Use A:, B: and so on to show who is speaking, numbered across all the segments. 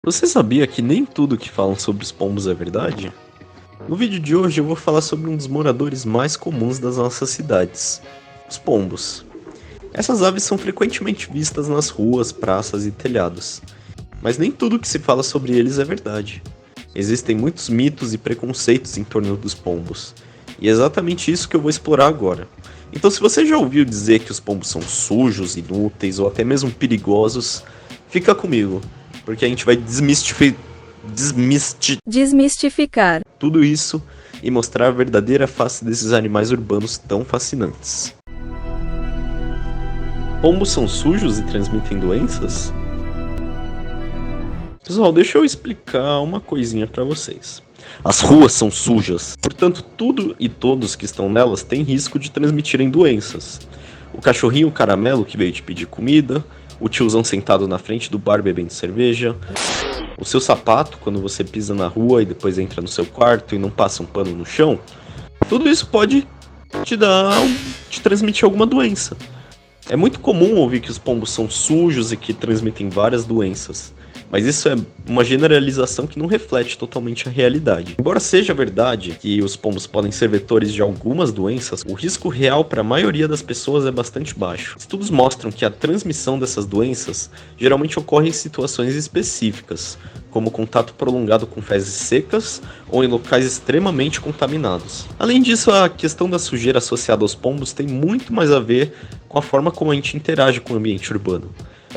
A: Você sabia que nem tudo que falam sobre os pombos é verdade? No vídeo de hoje eu vou falar sobre um dos moradores mais comuns das nossas cidades, os pombos. Essas aves são frequentemente vistas nas ruas, praças e telhados, mas nem tudo que se fala sobre eles é verdade. Existem muitos mitos e preconceitos em torno dos pombos, e é exatamente isso que eu vou explorar agora. Então, se você já ouviu dizer que os pombos são sujos, inúteis ou até mesmo perigosos, fica comigo, porque a gente vai desmistificar tudo isso e mostrar a verdadeira face desses animais urbanos tão fascinantes. Pombos são sujos e transmitem doenças? Pessoal, deixa eu explicar uma coisinha pra vocês. As ruas são sujas, portanto tudo e todos que estão nelas têm risco de transmitirem doenças. O cachorrinho caramelo que veio te pedir comida, o tiozão sentado na frente do bar bebendo cerveja, o seu sapato quando você pisa na rua e depois entra no seu quarto e não passa um pano no chão, tudo isso pode te transmitir alguma doença. É muito comum ouvir que os pombos são sujos e que transmitem várias doenças, mas isso é uma generalização que não reflete totalmente a realidade. Embora seja verdade que os pombos podem ser vetores de algumas doenças, o risco real para a maioria das pessoas é bastante baixo. Estudos mostram que a transmissão dessas doenças geralmente ocorre em situações específicas, como contato prolongado com fezes secas ou em locais extremamente contaminados. Além disso, a questão da sujeira associada aos pombos tem muito mais a ver com a forma como a gente interage com o ambiente urbano.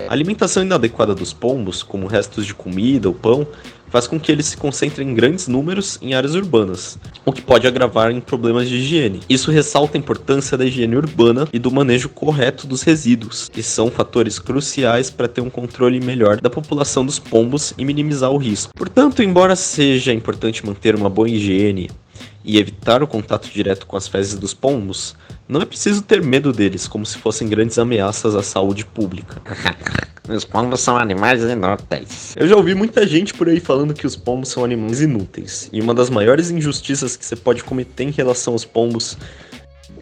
A: A alimentação inadequada dos pombos, como restos de comida ou pão, faz com que eles se concentrem em grandes números em áreas urbanas, o que pode agravar em problemas de higiene. Isso ressalta a importância da higiene urbana e do manejo correto dos resíduos, que são fatores cruciais para ter um controle melhor da população dos pombos e minimizar o risco. Portanto, embora seja importante manter uma boa higiene e evitar o contato direto com as fezes dos pombos, não é preciso ter medo deles como se fossem grandes ameaças à saúde pública.
B: Os pombos são animais inúteis.
A: Eu já ouvi muita gente por aí falando que os pombos são animais inúteis, e uma das maiores injustiças que você pode cometer em relação aos pombos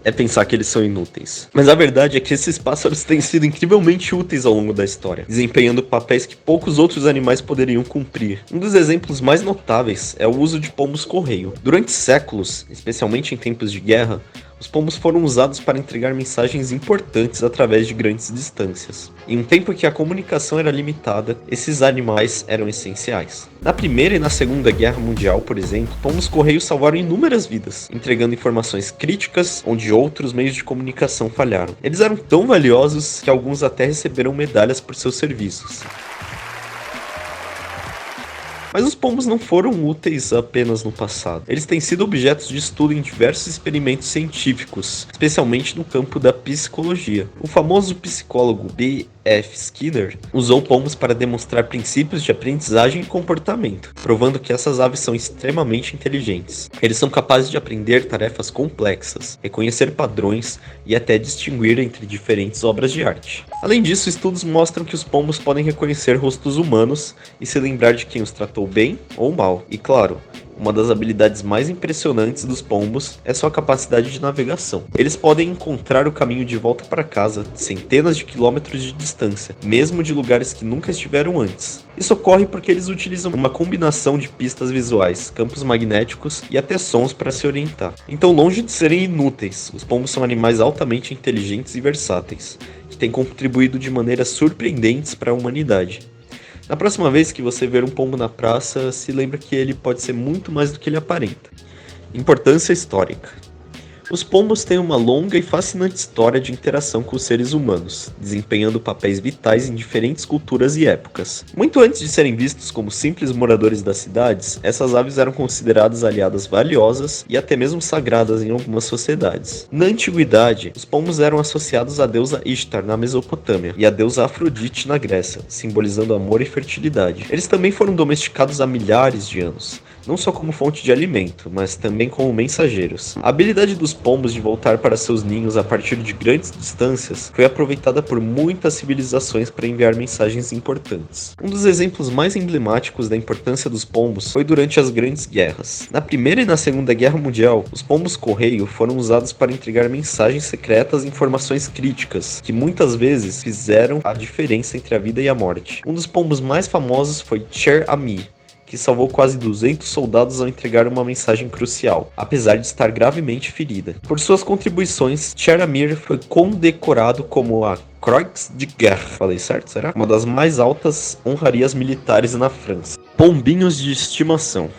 A: é pensar que eles são inúteis. Mas a verdade é que esses pássaros têm sido incrivelmente úteis ao longo da história, desempenhando papéis que poucos outros animais poderiam cumprir. Um dos exemplos mais notáveis é o uso de pombos-correio. Durante séculos, especialmente em tempos de guerra, os pombos foram usados para entregar mensagens importantes através de grandes distâncias. Em um tempo em que a comunicação era limitada, esses animais eram essenciais. Na Primeira e na Segunda Guerra Mundial, por exemplo, pombos-correios salvaram inúmeras vidas, entregando informações críticas onde outros meios de comunicação falharam. Eles eram tão valiosos que alguns até receberam medalhas por seus serviços. Mas os pombos não foram úteis apenas no passado. Eles têm sido objetos de estudo em diversos experimentos científicos, especialmente no campo da psicologia. O famoso psicólogo B.F. Skinner usou pombos para demonstrar princípios de aprendizagem e comportamento, provando que essas aves são extremamente inteligentes. Eles são capazes de aprender tarefas complexas, reconhecer padrões e até distinguir entre diferentes obras de arte. Além disso, estudos mostram que os pombos podem reconhecer rostos humanos e se lembrar de quem os tratou bem ou mal. E claro, uma das habilidades mais impressionantes dos pombos é sua capacidade de navegação. Eles podem encontrar o caminho de volta para casa centenas de quilômetros de distância, mesmo de lugares que nunca estiveram antes. Isso ocorre porque eles utilizam uma combinação de pistas visuais, campos magnéticos e até sons para se orientar. Então, longe de serem inúteis, os pombos são animais altamente inteligentes e versáteis, que têm contribuído de maneiras surpreendentes para a humanidade. Na próxima vez que você ver um pombo na praça, se lembre que ele pode ser muito mais do que ele aparenta. Importância histórica. Os pombos têm uma longa e fascinante história de interação com os seres humanos, desempenhando papéis vitais em diferentes culturas e épocas. Muito antes de serem vistos como simples moradores das cidades, essas aves eram consideradas aliadas valiosas e até mesmo sagradas em algumas sociedades. Na antiguidade, os pombos eram associados à deusa Ishtar na Mesopotâmia e à deusa Afrodite na Grécia, simbolizando amor e fertilidade. Eles também foram domesticados há milhares de anos, não só como fonte de alimento, mas também como mensageiros. A habilidade dos pombos de voltar para seus ninhos a partir de grandes distâncias foi aproveitada por muitas civilizações para enviar mensagens importantes. Um dos exemplos mais emblemáticos da importância dos pombos foi durante as Grandes Guerras. Na Primeira e na Segunda Guerra Mundial, os pombos correio foram usados para entregar mensagens secretas e informações críticas, que muitas vezes fizeram a diferença entre a vida e a morte. Um dos pombos mais famosos foi Cher Ami, que salvou quase 200 soldados ao entregar uma mensagem crucial, apesar de estar gravemente ferida. Por suas contribuições, Cher Ami foi condecorado como a Croix de Guerre, falei certo, será? Uma das mais altas honrarias militares na França. Pombinhos de estimação.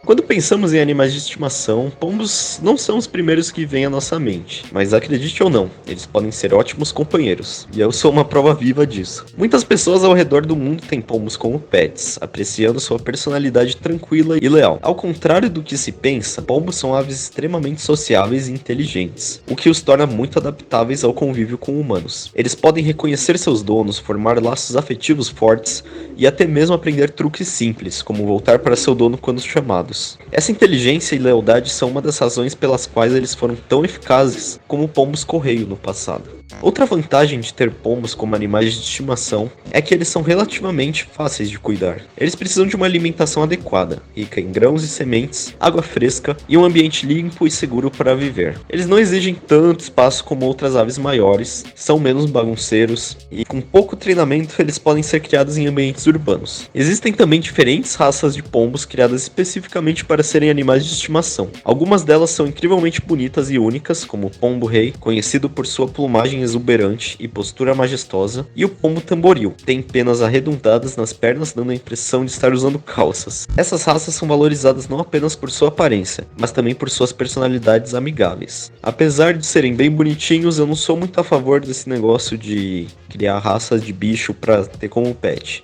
A: Quando pensamos em animais de estimação, pombos não são os primeiros que vêm à nossa mente, mas acredite ou não, eles podem ser ótimos companheiros, e eu sou uma prova viva disso. Muitas pessoas ao redor do mundo têm pombos como pets, apreciando sua personalidade tranquila e leal. Ao contrário do que se pensa, pombos são aves extremamente sociáveis e inteligentes, o que os torna muito adaptáveis ao convívio com humanos. Eles podem reconhecer seus donos, formar laços afetivos fortes e até mesmo aprender truques simples, como voltar para seu dono quando chamado. Essa inteligência e lealdade são uma das razões pelas quais eles foram tão eficazes como pombos correio no passado. Outra vantagem de ter pombos como animais de estimação é que eles são relativamente fáceis de cuidar. Eles precisam de uma alimentação adequada, rica em grãos e sementes, água fresca e um ambiente limpo e seguro para viver. Eles não exigem tanto espaço como outras aves maiores, são menos bagunceiros e com pouco treinamento eles podem ser criados em ambientes urbanos. Existem também diferentes raças de pombos criadas especificamente para serem animais de estimação. Algumas delas são incrivelmente bonitas e únicas, como o pombo-rei, conhecido por sua plumagem exuberante e postura majestosa, e o pombo tamboril, tem penas arredondadas nas pernas dando a impressão de estar usando calças. Essas raças são valorizadas não apenas por sua aparência, mas também por suas personalidades amigáveis. Apesar de serem bem bonitinhos, eu não sou muito a favor desse negócio de criar raças de bicho para ter como pet.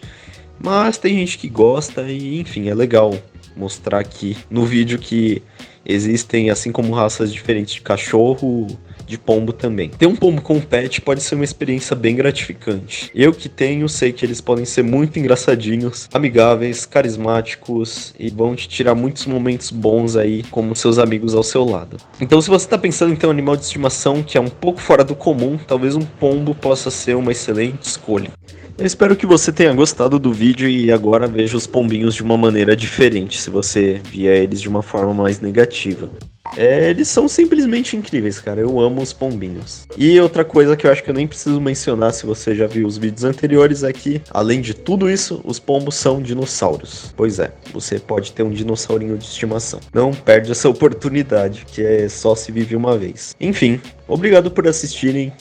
A: Mas tem gente que gosta e, enfim, é legal mostrar aqui no vídeo que existem, assim como raças diferentes de cachorro, de pombo também. Ter um pombo como pet pode ser uma experiência bem gratificante. Eu que tenho, sei que eles podem ser muito engraçadinhos, amigáveis, carismáticos e vão te tirar muitos momentos bons aí como seus amigos ao seu lado. Então se você está pensando em ter um animal de estimação que é um pouco fora do comum, talvez um pombo possa ser uma excelente escolha. Eu espero que você tenha gostado do vídeo e agora veja os pombinhos de uma maneira diferente, se você via eles de uma forma mais negativa. Eles são simplesmente incríveis, cara. Eu amo os pombinhos. E outra coisa que eu acho que eu nem preciso mencionar se você já viu os vídeos anteriores é que, além de tudo isso, os pombos são dinossauros. Pois é, você pode ter um dinossaurinho de estimação. Não perde essa oportunidade, que é só se vive uma vez. Enfim, obrigado por assistirem.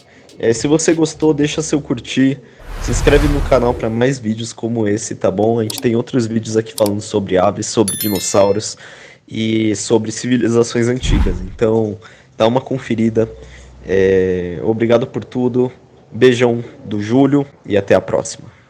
A: Se você gostou, deixa seu curtir. Se inscreve no canal para mais vídeos como esse, tá bom? A gente tem outros vídeos aqui falando sobre aves, sobre dinossauros e sobre civilizações antigas. Então, dá uma conferida. Obrigado por tudo. Beijão do Júlio e até a próxima.